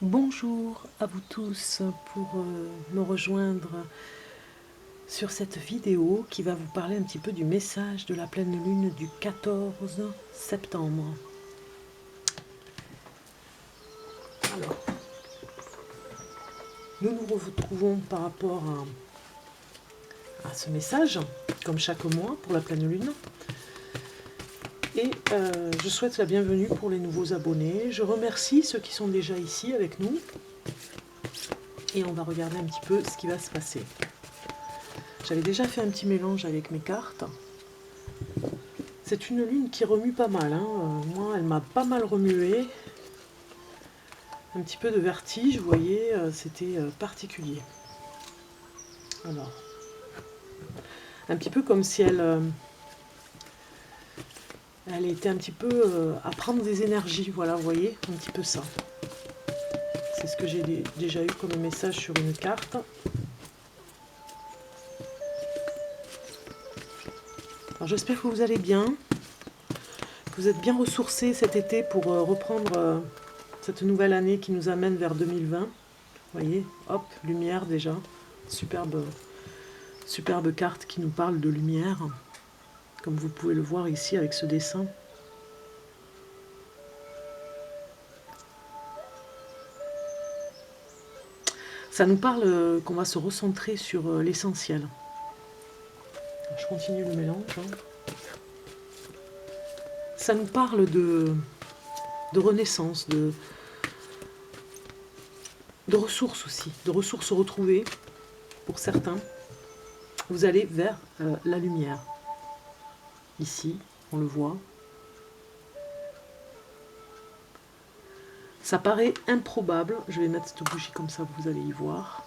Bonjour à vous tous pour me rejoindre sur cette vidéo qui va vous parler un petit peu du message de la pleine lune du 14 septembre. Alors, nous nous retrouvons par rapport à ce message, comme chaque mois pour la pleine lune. Et je souhaite la bienvenue pour les nouveaux abonnés. Je remercie ceux qui sont déjà ici avec nous. Et on va regarder un petit peu ce qui va se passer. J'avais déjà fait un petit mélange avec mes cartes. C'est une lune qui remue pas mal. Moi, elle m'a pas mal remué. Un petit peu de vertige, vous voyez, c'était particulier. Alors, un petit peu comme si elle était un petit peu à prendre des énergies. Voilà, vous voyez, un petit peu ça. C'est ce que j'ai déjà eu comme message sur une carte. Alors, j'espère que vous allez bien, que vous êtes bien ressourcés cet été pour reprendre cette nouvelle année qui nous amène vers 2020. Vous voyez, hop, lumière déjà. Superbe carte qui nous parle de lumière, comme vous pouvez le voir ici avec ce dessin. Ça nous parle qu'on va se recentrer sur l'essentiel. Je continue le mélange. Ça nous parle de renaissance, de ressources aussi, de ressources retrouvées pour certains. Vous allez vers la lumière. Ici, on le voit. Ça paraît improbable. Je vais mettre cette bougie comme ça, vous allez y voir.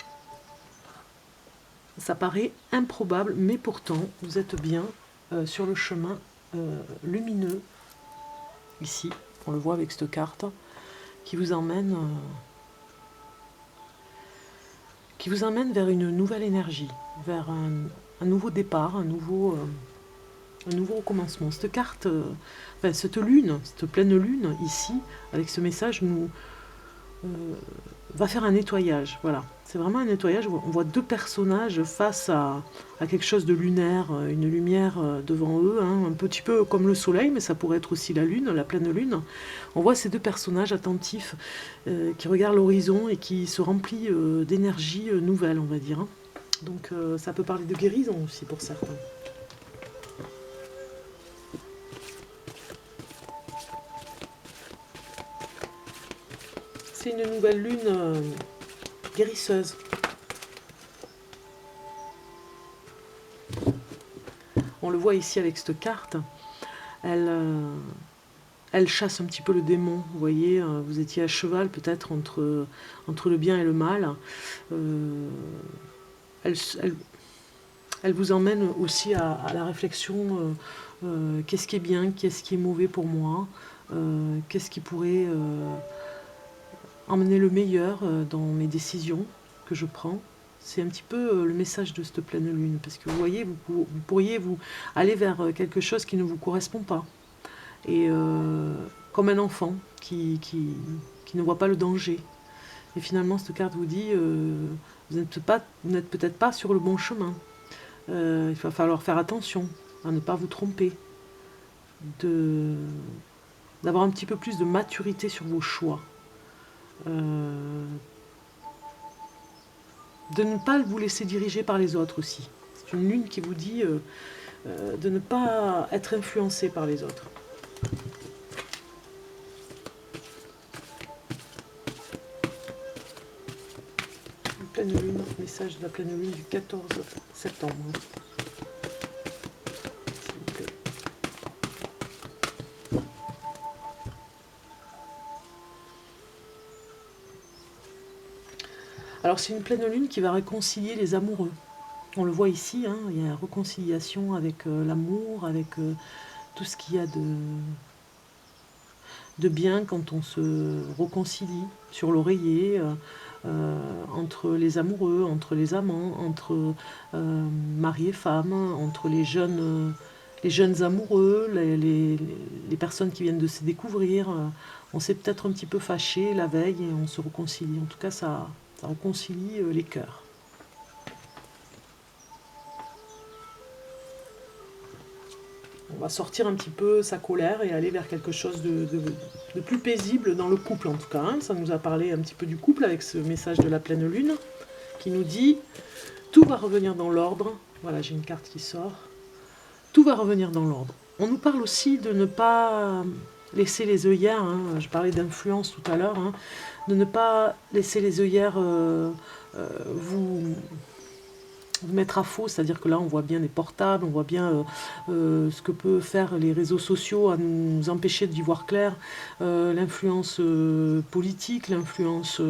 Ça paraît improbable, mais pourtant, vous êtes bien sur le chemin lumineux, ici, on le voit avec cette carte, qui vous emmène vers une nouvelle énergie, vers un nouveau départ, un nouveau recommencement. Cette carte, cette lune, cette pleine lune, ici, avec ce message, nous va faire un nettoyage. Voilà, c'est vraiment un nettoyage. On voit deux personnages face à quelque chose de lunaire, une lumière devant eux, un petit peu comme le soleil, mais ça pourrait être aussi la lune, la pleine lune. On voit ces deux personnages attentifs qui regardent l'horizon et qui se remplissent d'énergie nouvelle, on va dire. Donc ça peut parler de guérison aussi pour certains. C'est une nouvelle lune guérisseuse. On le voit ici avec cette carte. Elle chasse un petit peu le démon. Vous voyez, vous étiez à cheval peut-être entre le bien et le mal. Elle vous emmène aussi à la réflexion. Qu'est-ce qui est bien, qu'est-ce qui est mauvais pour moi, qu'est-ce qui pourrait emmener le meilleur dans mes décisions que je prends. C'est un petit peu le message de cette pleine lune, parce que vous voyez, vous pourriez vous aller vers quelque chose qui ne vous correspond pas. Et comme un enfant qui ne voit pas le danger. Et finalement, cette carte vous dit, vous n'êtes peut-être pas sur le bon chemin. Il va falloir faire attention à ne pas vous tromper, d'avoir un petit peu plus de maturité sur vos choix. De ne pas vous laisser diriger par les autres aussi. C'est une lune qui vous dit de ne pas être influencé par les autres. Une pleine lune, message de la pleine lune du 14 septembre. S'il vous plaît. Alors c'est une pleine lune qui va réconcilier les amoureux. On le voit ici, il y a une réconciliation avec l'amour, avec tout ce qu'il y a de bien quand on se réconcilie sur l'oreiller, entre les amoureux, entre les amants, entre mari et femme, entre les jeunes les jeunes amoureux, les personnes qui viennent de se découvrir. On s'est peut-être un petit peu fâché la veille et on se réconcilie. En tout cas, ça réconcilie les cœurs. On va sortir un petit peu sa colère et aller vers quelque chose de plus paisible dans le couple en tout cas. Hein. Ça nous a parlé un petit peu du couple avec ce message de la pleine lune qui nous dit tout va revenir dans l'ordre. Voilà, j'ai une carte qui sort. Tout va revenir dans l'ordre. On nous parle aussi de ne pas laisser les œillères, hein, je parlais d'influence tout à l'heure, hein, de ne pas laisser les œillères vous mettre à faux, c'est-à-dire que là on voit bien les portables, on voit bien ce que peuvent faire les réseaux sociaux à nous empêcher d'y voir clair, l'influence politique, l'influence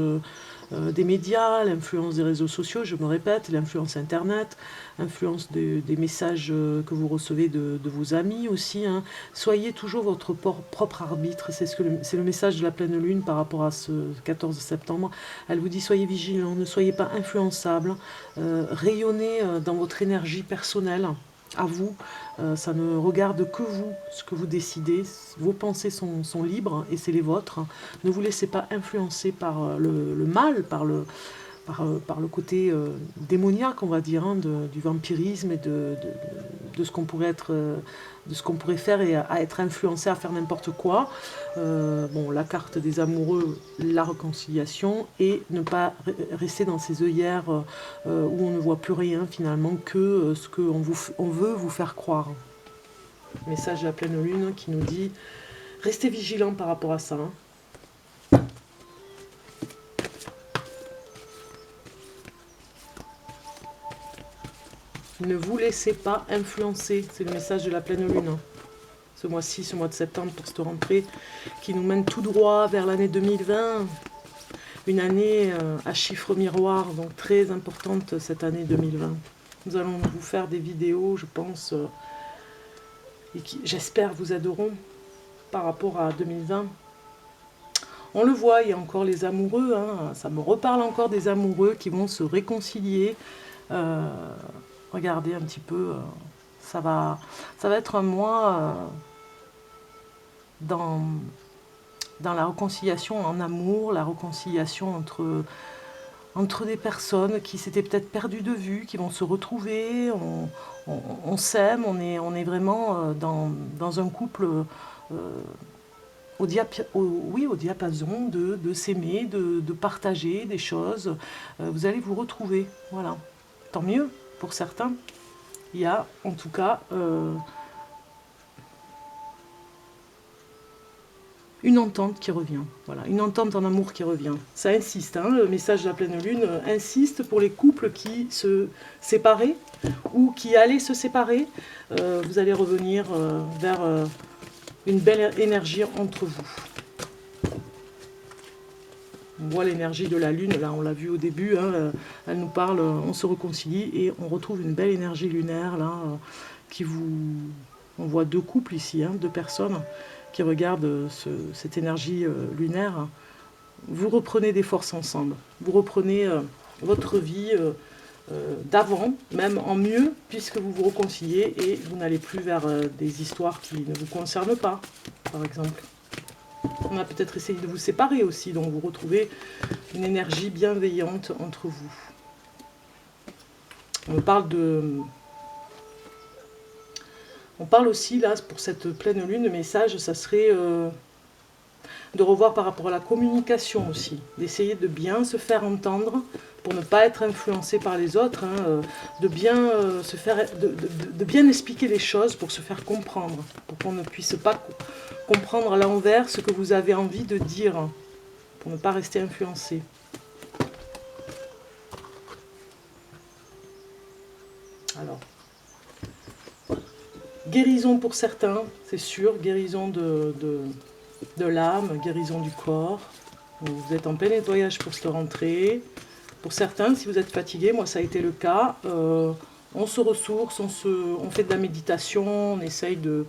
des médias, l'influence des réseaux sociaux, je me répète, l'influence internet, l'influence des messages que vous recevez de vos amis aussi. Hein. Soyez toujours votre propre arbitre, c'est le message de la pleine lune par rapport à ce 14 septembre. Elle vous dit soyez vigilants, ne soyez pas influençables, rayonnez dans votre énergie personnelle. À vous, ça ne regarde que vous, ce que vous décidez, vos pensées sont libres et c'est les vôtres. Ne vous laissez pas influencer par le mal, par le côté démoniaque, on va dire, hein, du vampirisme et de ce qu'on pourrait être, de ce qu'on pourrait faire et à être influencé à faire n'importe quoi. Bon, la carte des amoureux, la réconciliation et ne pas rester dans ces œillères où on ne voit plus rien finalement que ce qu'on veut vous faire croire. Message de la pleine lune qui nous dit restez vigilants par rapport à ça. Hein. Ne vous laissez pas influencer, c'est le message de la pleine lune. Hein. Ce mois-ci, ce mois de septembre, pour cette rentrée, qui nous mène tout droit vers l'année 2020. Une année à chiffre miroir, donc très importante cette année 2020. Nous allons vous faire des vidéos, je pense, et qui, j'espère, vous aideront par rapport à 2020. On le voit, il y a encore les amoureux, hein, ça me reparle encore des amoureux qui vont se réconcilier. Regardez un petit peu, ça va être un mois dans la réconciliation en amour, la réconciliation entre des personnes qui s'étaient peut-être perdues de vue, qui vont se retrouver, on s'aime, on est vraiment dans un couple au diapason de s'aimer, de partager des choses. Vous allez vous retrouver, voilà. Tant mieux pour certains. Il y a en tout cas une entente qui revient. Voilà, une entente en amour qui revient. Ça insiste, hein, le message de la pleine lune insiste pour les couples qui se séparaient ou qui allaient se séparer. Vous allez revenir vers une belle énergie entre vous. On voit l'énergie de la lune, là on l'a vu au début, hein, elle nous parle, on se réconcilie et on retrouve une belle énergie lunaire là, qui vous... On voit deux couples ici, hein, deux personnes qui regardent cette énergie lunaire. Vous reprenez des forces ensemble, vous reprenez votre vie d'avant, même en mieux, puisque vous vous réconciliez et vous n'allez plus vers des histoires qui ne vous concernent pas, par exemple. On a peut-être essayé de vous séparer aussi, donc vous retrouvez une énergie bienveillante entre vous. On parle aussi, là, pour cette pleine lune, le message, ça serait de revoir par rapport à la communication aussi, d'essayer de bien se faire entendre pour ne pas être influencé par les autres, hein, de bien de bien expliquer les choses pour se faire comprendre, pour qu'on ne puisse pas comprendre à l'envers ce que vous avez envie de dire, pour ne pas rester influencé. Alors, guérison pour certains, c'est sûr, guérison de l'âme, guérison du corps. Vous êtes en plein nettoyage pour cette rentrée. Pour certains, si vous êtes fatigué, moi ça a été le cas, on se ressource, on fait de la méditation, on essaye de...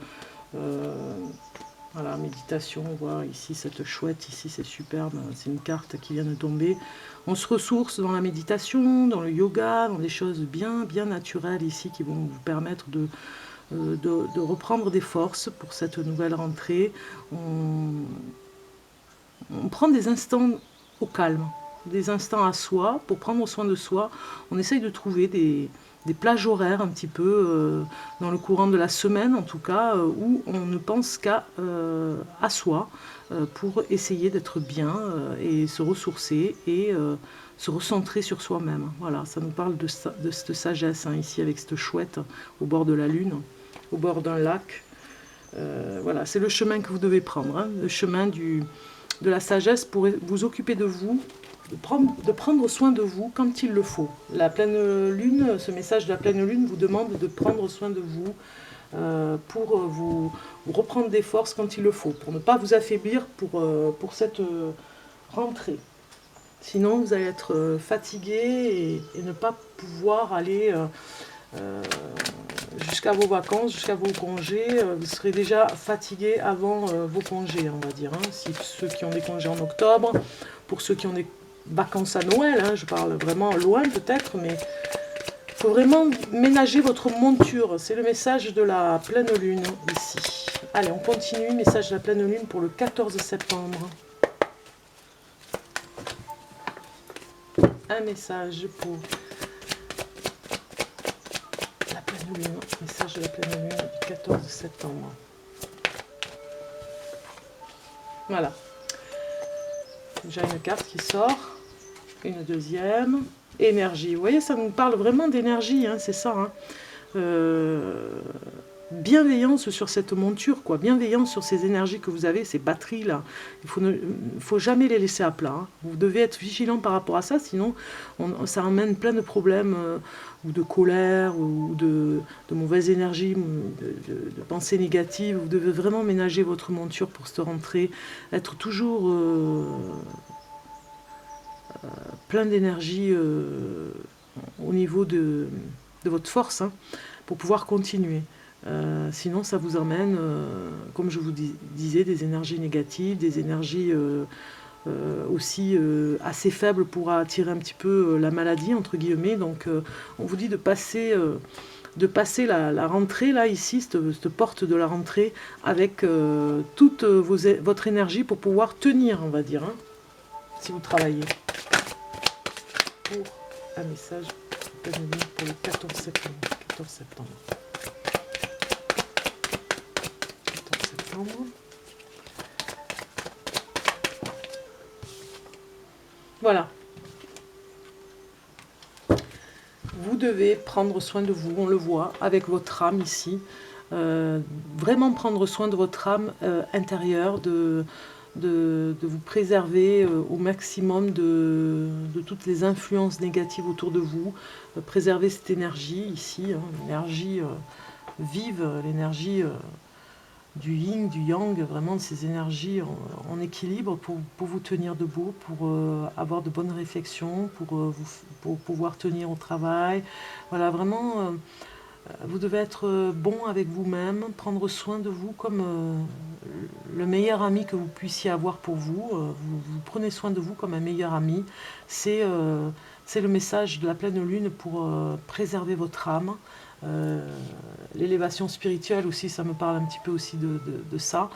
voilà, méditation, on voit ici cette chouette, ici c'est superbe, c'est une carte qui vient de tomber. On se ressource dans la méditation, dans le yoga, dans des choses bien naturelles ici qui vont vous permettre de reprendre des forces pour cette nouvelle rentrée. On prend des instants au calme, des instants à soi, pour prendre soin de soi. On essaye de trouver des plages horaires un petit peu dans le courant de la semaine en tout cas, où on ne pense qu'à à soi pour essayer d'être bien et se ressourcer et se recentrer sur soi-même. Voilà, ça nous parle de cette sagesse hein, ici avec cette chouette au bord de la lune, au bord d'un lac. Voilà, c'est le chemin que vous devez prendre, hein, le chemin de la sagesse pour vous occuper de vous, de prendre soin de vous quand il le faut. La pleine lune, ce message de la pleine lune vous demande de prendre soin de vous pour vous reprendre des forces quand il le faut, pour ne pas vous affaiblir pour cette rentrée. Sinon, vous allez être fatigué et ne pas pouvoir aller jusqu'à vos vacances, jusqu'à vos congés. Vous serez déjà fatigué avant vos congés, on va dire. Hein. Si ceux qui ont des congés en octobre, pour ceux qui ont des vacances à Noël, hein, je parle vraiment loin peut-être, mais il faut vraiment ménager votre monture. C'est le message de la pleine lune ici. Allez, on continue. Message de la pleine lune pour le 14 septembre. Un message pour la pleine lune. Message de la pleine lune du 14 septembre. Voilà. Déjà une carte qui sort. Une deuxième. Énergie. Vous voyez, ça nous parle vraiment d'énergie, hein, c'est ça. Hein. Bienveillance sur cette monture, quoi. Bienveillance sur ces énergies que vous avez, ces batteries-là. Il faut jamais les laisser à plat. Hein. Vous devez être vigilant par rapport à ça, sinon ça amène plein de problèmes, ou de colère, ou de mauvaises énergies, de pensées négatives. Vous devez vraiment ménager votre monture pour cette rentrée, être toujours plein d'énergie au niveau de votre force, hein, pour pouvoir continuer. Sinon ça vous emmène, comme je vous disais, des énergies négatives, des énergies aussi assez faibles pour attirer un petit peu la maladie, entre guillemets. Donc on vous dit de passer la rentrée, là, ici, cette porte de la rentrée, avec toute votre énergie pour pouvoir tenir, on va dire, hein, si vous travaillez. Pour un message pour le 14 septembre. 14 septembre. Voilà. Vous devez prendre soin de vous, on le voit, avec votre âme ici. Vraiment prendre soin de votre âme intérieure, de vous préserver au maximum de toutes les influences négatives autour de vous. Préserver cette énergie ici, hein, l'énergie vive, l'énergie du yin, du yang, vraiment ces énergies en équilibre pour vous tenir debout, pour avoir de bonnes réflexions, pour pouvoir tenir au travail. Voilà, vraiment, vous devez être bon avec vous-même, prendre soin de vous comme le meilleur ami que vous puissiez avoir pour vous. Vous prenez soin de vous comme un meilleur ami. C'est le message de la pleine lune pour préserver votre âme. L'élévation spirituelle aussi, ça me parle un petit peu aussi de ça.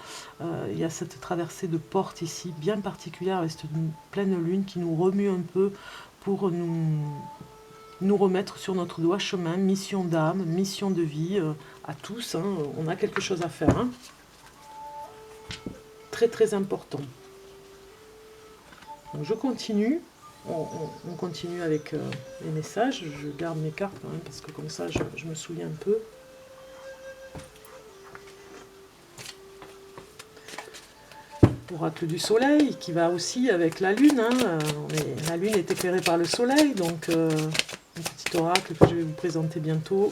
Il y a cette traversée de porte ici, bien particulière, avec cette pleine lune qui nous remue un peu pour nous remettre sur notre droit chemin, mission d'âme, mission de vie, à tous, hein, on a quelque chose à faire. Hein. Très très important. Donc je continue. On continue avec les messages. Je garde mes cartes quand même parce que comme ça je me souviens un peu. Oracle du soleil qui va aussi avec la lune. Hein. La lune est éclairée par le soleil, donc un petit oracle que je vais vous présenter bientôt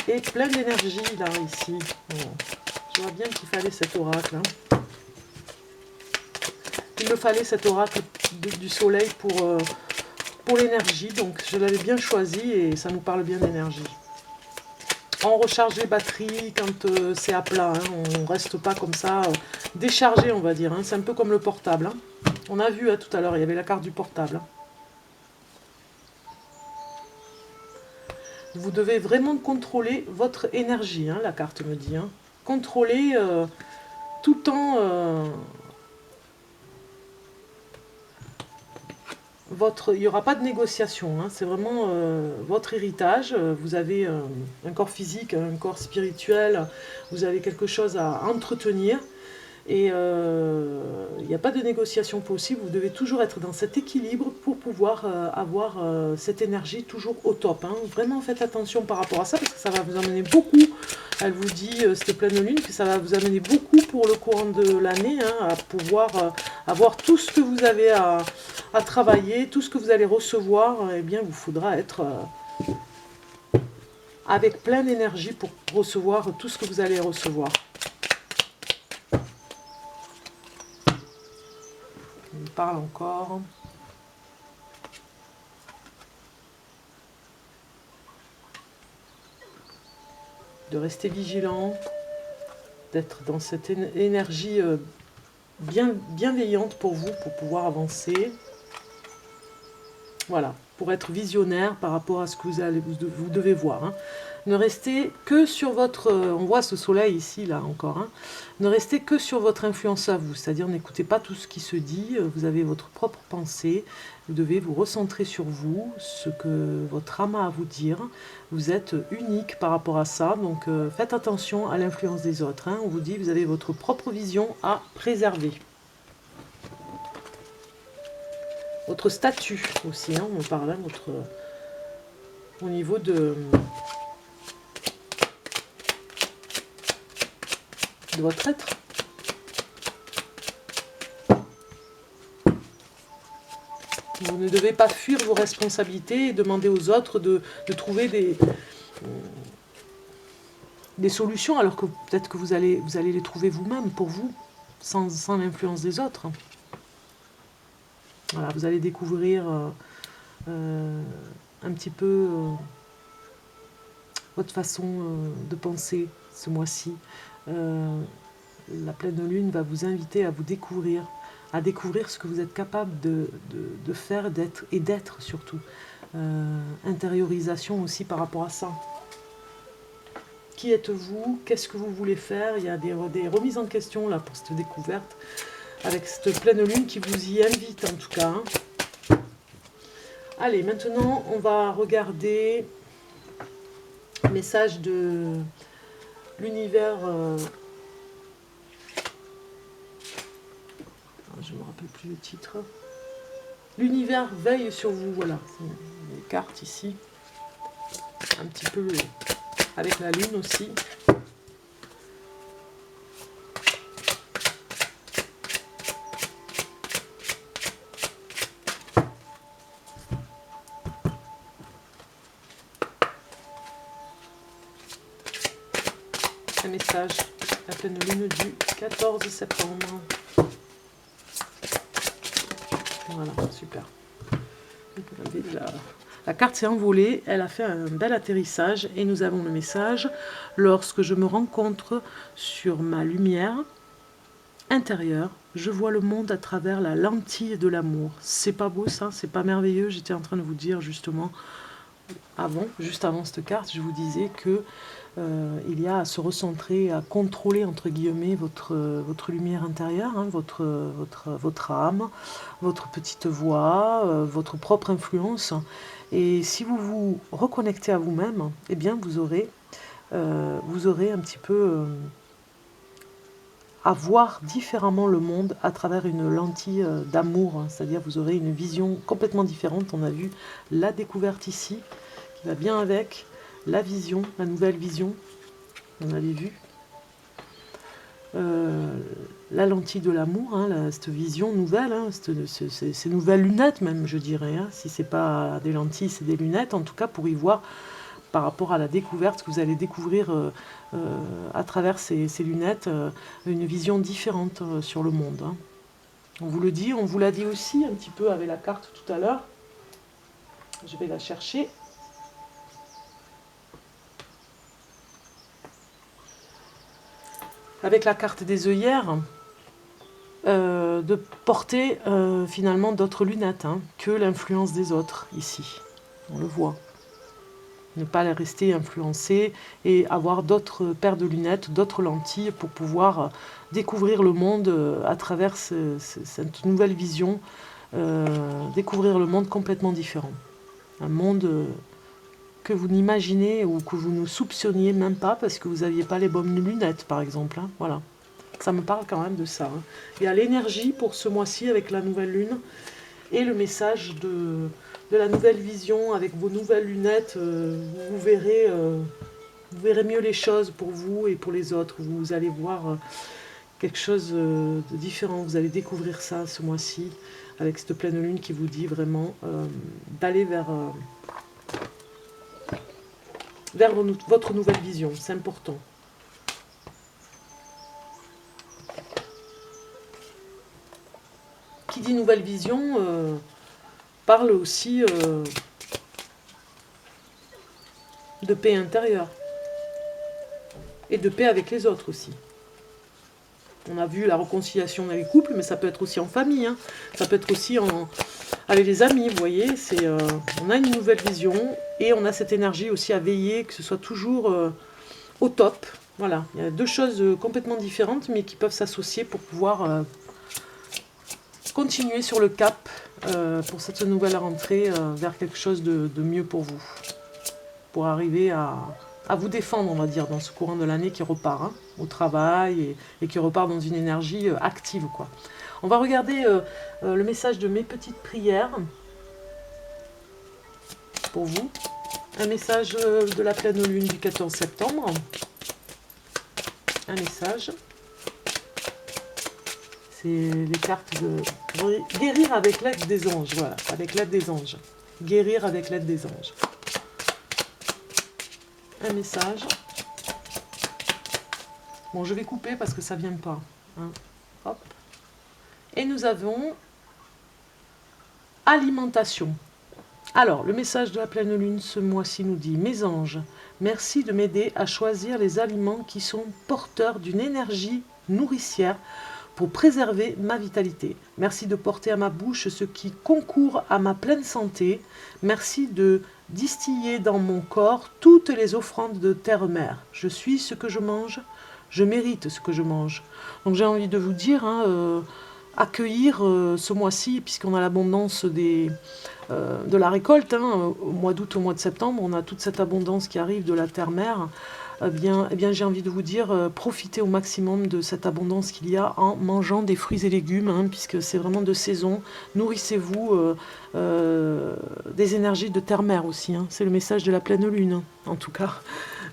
qui est plein d'énergie là ici. Bon, je vois bien qu'il fallait cet oracle. Hein. Il me fallait cet oracle du soleil pour l'énergie, donc je l'avais bien choisi et ça nous parle bien d'énergie. On recharge les batteries quand c'est à plat, hein. On ne reste pas comme ça déchargé, on va dire. Hein. C'est un peu comme le portable. Hein. On a vu tout à l'heure, il y avait la carte du portable. Hein. Vous devez vraiment contrôler votre énergie, hein, la carte me dit. Hein. Contrôler tout en... il n'y aura pas de négociation, hein, c'est vraiment votre héritage. Vous avez un corps physique, un corps spirituel, vous avez quelque chose à entretenir. Et il n'y a pas de négociation possible, vous devez toujours être dans cet équilibre pour pouvoir avoir cette énergie toujours au top. Hein. Vraiment faites attention par rapport à ça, parce que ça va vous amener beaucoup. Elle vous dit, cette pleine lune, que ça va vous amener beaucoup pour le courant de l'année, hein, à pouvoir avoir tout ce que vous avez à travailler, tout ce que vous allez recevoir. Eh bien, il vous faudra être avec plein d'énergie pour recevoir tout ce que vous allez recevoir. On parle encore. De rester vigilant, d'être dans cette énergie bienveillante pour vous, pour pouvoir avancer. Voilà, pour être visionnaire par rapport à ce que vous devez voir. Hein. Ne restez que sur votre... on voit ce soleil ici, là, encore. Hein. Ne restez que sur votre influence à vous. C'est-à-dire, n'écoutez pas tout ce qui se dit. Vous avez votre propre pensée. Vous devez vous recentrer sur vous, ce que votre âme a à vous dire. Vous êtes unique par rapport à ça. Donc, faites attention à l'influence des autres. Hein. On vous dit, vous avez votre propre vision à préserver. Votre statut aussi, hein, on parle, hein, au niveau de votre être. Vous ne devez pas fuir vos responsabilités et demander aux autres de trouver des solutions, alors que peut-être que vous allez les trouver vous-même, pour vous, sans l'influence des autres. Voilà, vous allez découvrir un petit peu votre façon de penser ce mois-ci. La pleine lune va vous inviter à vous découvrir, à découvrir ce que vous êtes capable de faire et d'être surtout. Intériorisation aussi par rapport à ça. Qui êtes-vous? Qu'est-ce que vous voulez faire? Il y a des remises en question là pour cette découverte, avec cette pleine lune qui vous y invite en tout cas. Allez, maintenant on va regarder le message de l'univers. Je ne me rappelle plus le titre. L'univers veille sur vous, voilà. C'est les cartes ici. Un petit peu avec la lune aussi. Un message, la pleine lune du 14 septembre. Voilà, super. La carte s'est envolée, elle a fait un bel atterrissage et nous avons le message. Lorsque je me rencontre sur ma lumière intérieure, je vois le monde à travers la lentille de l'amour. C'est pas beau ça? C'est pas merveilleux? J'étais en train de vous dire justement juste avant cette carte, je vous disais que il y a à se recentrer, à contrôler entre guillemets votre lumière intérieure, hein, votre âme, votre petite voix, votre propre influence. Et si vous vous reconnectez à vous-même, eh bien vous aurez un petit peu à voir différemment le monde à travers une lentille d'amour, hein, c'est-à-dire vous aurez une vision complètement différente. On a vu la découverte ici, qui va bien avec la vision, la nouvelle vision, on avait vu. La lentille de l'amour, hein, cette vision nouvelle, hein, ces nouvelles lunettes même, je dirais. Hein, si ce n'est pas des lentilles, c'est des lunettes, en tout cas pour y voir par rapport à la découverte que vous allez découvrir à travers ces lunettes, une vision différente sur le monde. Hein. On vous le dit, on vous l'a dit aussi un petit peu avec la carte tout à l'heure. Je vais la chercher. Avec la carte des œillères, de porter finalement d'autres lunettes, hein, que l'influence des autres, ici. On le voit. Ne pas rester influencé et avoir d'autres paires de lunettes, d'autres lentilles pour pouvoir découvrir le monde à travers cette nouvelle vision, découvrir le monde complètement différent. Un monde que vous n'imaginez ou que vous ne soupçonniez même pas parce que vous n'aviez pas les bonnes lunettes, par exemple. Hein, voilà. Ça me parle quand même de ça. Hein. Il y a l'énergie pour ce mois-ci avec la nouvelle lune et le message de la nouvelle vision avec vos nouvelles lunettes. Vous verrez mieux les choses pour vous et pour les autres. Vous allez voir quelque chose de différent. Vous allez découvrir ça ce mois-ci avec cette pleine lune qui vous dit vraiment d'aller vers votre nouvelle vision. C'est important. Qui dit nouvelle vision parle aussi de paix intérieure et de paix avec les autres aussi. On a vu la réconciliation dans les couples, mais ça peut être aussi en famille, hein. Ça peut être aussi avec les amis, vous voyez. On a une nouvelle vision et on a cette énergie aussi à veiller que ce soit toujours au top. Voilà, il y a deux choses complètement différentes, mais qui peuvent s'associer pour pouvoir continuer sur le cap pour cette nouvelle rentrée vers quelque chose de mieux pour vous. Pour arriver à vous défendre, on va dire, dans ce courant de l'année qui repart hein, au travail et qui repart dans une énergie active, quoi. On va regarder le message de mes petites prières pour vous. Un message de la pleine lune du 14 septembre. Un message. C'est les cartes de guérir avec l'aide des anges. Voilà, avec l'aide des anges. Guérir avec l'aide des anges. Un message. Bon, je vais couper parce que ça ne vient pas. Hein. Hop. Et nous avons alimentation. Alors, le message de la pleine lune ce mois-ci nous dit: mes anges, merci de m'aider à choisir les aliments qui sont porteurs d'une énergie nourricière pour préserver ma vitalité. Merci de porter à ma bouche ce qui concourt à ma pleine santé. Merci de distiller dans mon corps toutes les offrandes de terre-mère. Je suis ce que je mange, je mérite ce que je mange. Donc j'ai envie de vous dire, hein, accueillir ce mois-ci, puisqu'on a l'abondance de la récolte, hein, au mois d'août, au mois de septembre, on a toute cette abondance qui arrive de la terre-mère. Eh bien j'ai envie de vous dire, profitez au maximum de cette abondance qu'il y a en mangeant des fruits et légumes, hein, puisque c'est vraiment de saison. Nourrissez-vous des énergies de terre-mère aussi. Hein. C'est le message de la pleine lune, hein, en tout cas.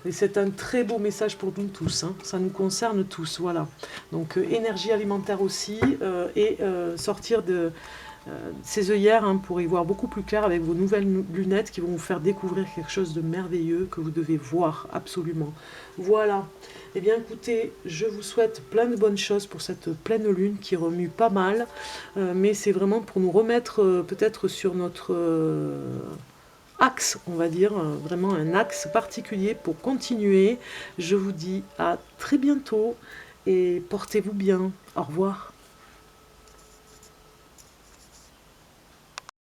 Et c'est un très beau message pour nous tous. Hein. Ça nous concerne tous, voilà. Donc énergie alimentaire aussi, et sortir de ces œillères hein, pour y voir beaucoup plus clair avec vos nouvelles lunettes qui vont vous faire découvrir quelque chose de merveilleux que vous devez voir absolument. Voilà. Eh bien écoutez, je vous souhaite plein de bonnes choses pour cette pleine lune qui remue pas mal, mais c'est vraiment pour nous remettre peut-être sur notre axe, on va dire, vraiment un axe particulier pour continuer. Je vous dis à très bientôt et portez-vous bien. Au revoir.